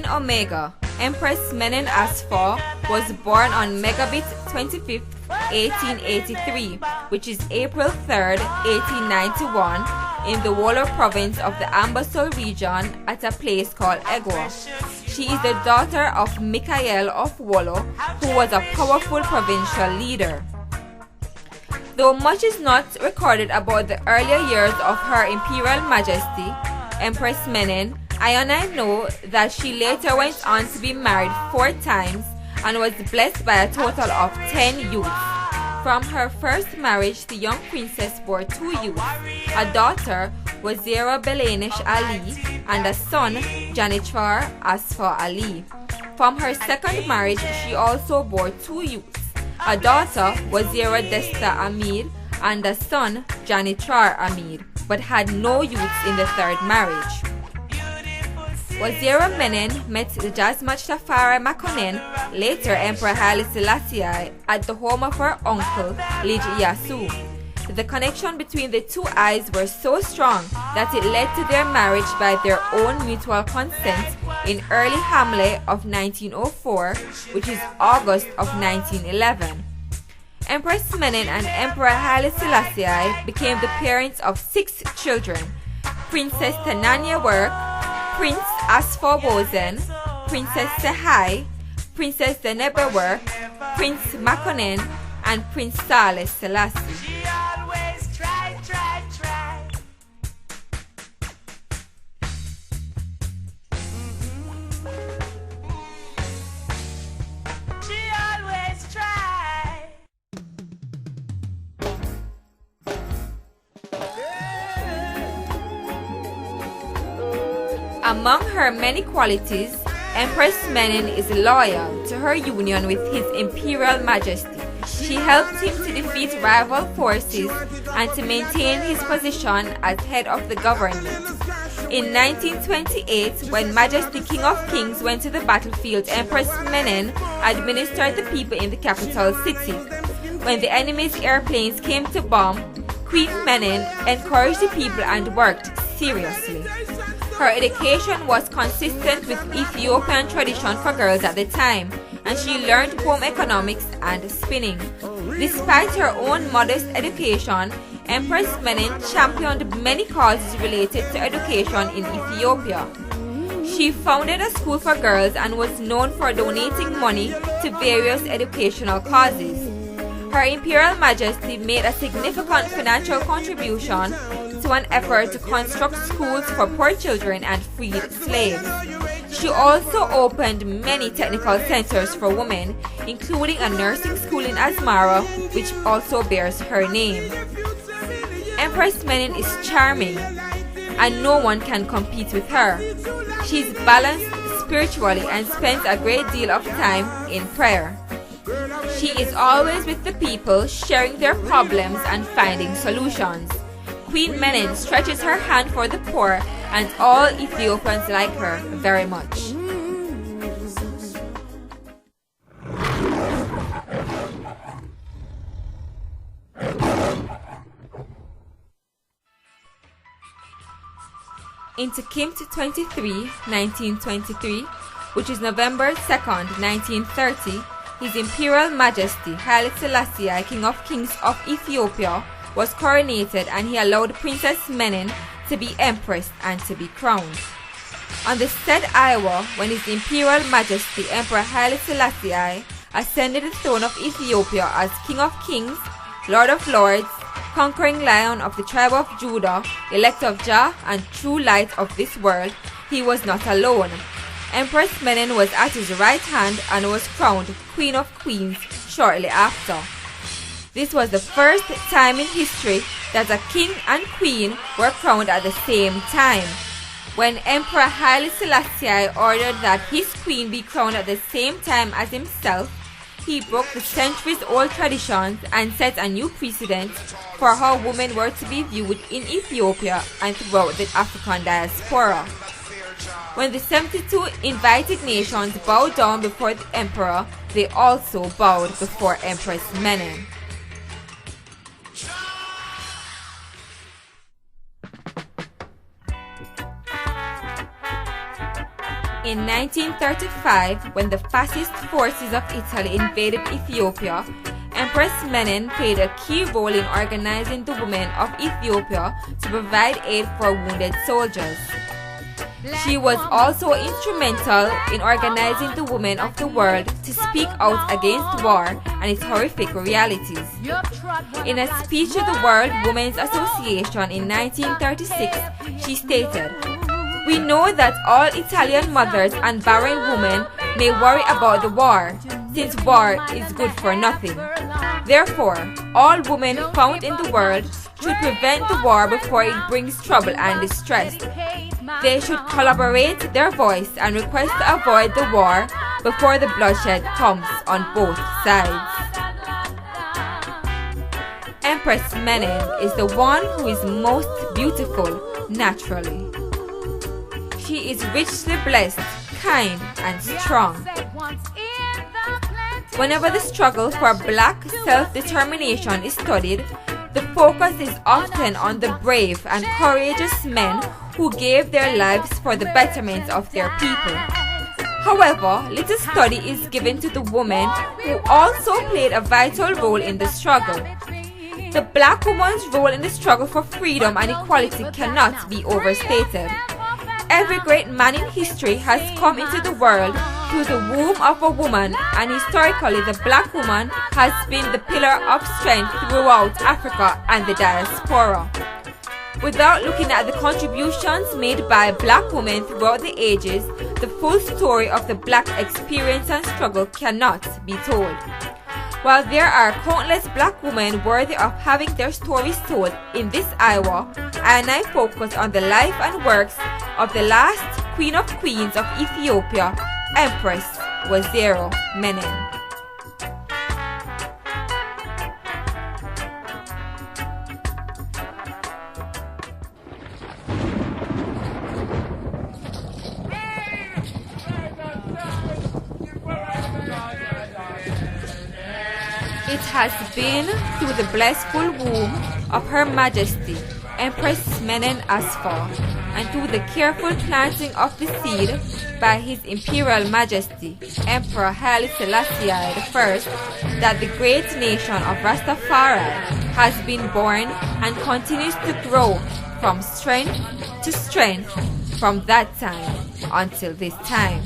Queen Omega, Empress Menen Asfaw, was born on Megabit 25th, 1883, which is April 3rd, 1891, in the Wollo province of the Ambosel region at a place called Egwa. She is the daughter of Michael of Wollo, who was a powerful provincial leader. Though much is not recorded about the earlier years of her Imperial Majesty, Empress Menen, I know that she later went on to be married 4 times and was blessed by a total of 10 youths. From her first marriage, the young princess bore 2 youths. A daughter, Wazira Belanish Ali, and a son, Janichar Asfaw Ali. From her second marriage, she also bore 2 youths. A daughter, Wazira Desta Amir, and a son, Janichar Amir, but had no youths in the third marriage. Wazira Menen met the Jackto-Tafari Makonnen, later Emperor Haile Selassie, at the home of her uncle, Lij Yasu. The connection between the two eyes were so strong that it led to their marriage by their own mutual consent in early Hamle of 1904, which is August of 1911. Empress Menen and Emperor Haile Selassie became the parents of 6 children: Princess Tananya Work, Prince Asfaw Wozen, Princess Sehai, Princess Zenebewer, Prince Makonnen, and Prince Saleh Selassie. Among her many qualities, Empress Menen is loyal to her union with His Imperial Majesty. She helped him to defeat rival forces and to maintain his position as head of the government. In 1928, when Majesty King of Kings went to the battlefield, Empress Menen administered the people in the capital city. When the enemy's airplanes came to bomb, Queen Menen encouraged the people and worked seriously. Her education was consistent with Ethiopian tradition for girls at the time, and she learned home economics and spinning. Despite her own modest education, Empress Menen championed many causes related to education in Ethiopia. She founded a school for girls and was known for donating money to various educational causes. Her Imperial Majesty made a significant financial contribution to an effort to construct schools for poor children and freed slaves. She also opened many technical centers for women, including a nursing school in Asmara, which also bears her name. Empress Menen is charming, and no one can compete with her. She's balanced spiritually and spends a great deal of time in prayer. She is always with the people, sharing their problems and finding solutions. Queen Menen stretches her hand for the poor, and all Ethiopians like her very much. In Tekimt 23, 1923, which is November 2nd, 1930, His Imperial Majesty Haile Selassie, King of Kings of Ethiopia, was coronated, and he allowed Princess Menen to be Empress and to be crowned. On the said Iowa, when His Imperial Majesty Emperor Haile Selassie ascended the throne of Ethiopia as King of Kings, Lord of Lords, conquering Lion of the tribe of Judah, elect of Jah, and true light of this world, he was not alone. Empress Menen was at his right hand and was crowned Queen of Queens shortly after. This was the first time in history that a king and queen were crowned at the same time. When Emperor Haile Selassie ordered that his queen be crowned at the same time as himself, he broke the centuries-old traditions and set a new precedent for how women were to be viewed in Ethiopia and throughout the African diaspora. When the 72 invited nations bowed down before the emperor, they also bowed before Empress Menen. In 1935, when the fascist forces of Italy invaded Ethiopia, Empress Menen played a key role in organizing the women of Ethiopia to provide aid for wounded soldiers. She was also instrumental in organizing the women of the world to speak out against war and its horrific realities. In a speech to the World Women's Association in 1936, she stated, "We know that all Italian mothers and barren women may worry about the war, since war is good for nothing. Therefore, all women found in the world should prevent the war before it brings trouble and distress. They should collaborate their voice and request to avoid the war before the bloodshed comes on both sides." Empress Menen is the one who is most beautiful naturally. She is richly blessed, kind, and strong. Whenever the struggle for black self-determination is studied, the focus is often on the brave and courageous men who gave their lives for the betterment of their people. However, little study is given to the women who also played a vital role in the struggle. The black woman's role in the struggle for freedom and equality cannot be overstated. Every great man in history has come into the world through the womb of a woman, and historically the black woman has been the pillar of strength throughout Africa and the diaspora. Without looking at the contributions made by black women throughout the ages, the full story of the black experience and struggle cannot be told. While there are countless black women worthy of having their stories told in this hour, InI focus on the life and works of the last Queen of Queens of Ethiopia, Empress Waziri Menen. It has been through the blissful womb of Her Majesty, Empress Menen Asfaw, and through the careful planting of the seed by His Imperial Majesty, Emperor Haile Selassie I, that the great nation of Rastafari has been born and continues to grow from strength to strength from that time until this time.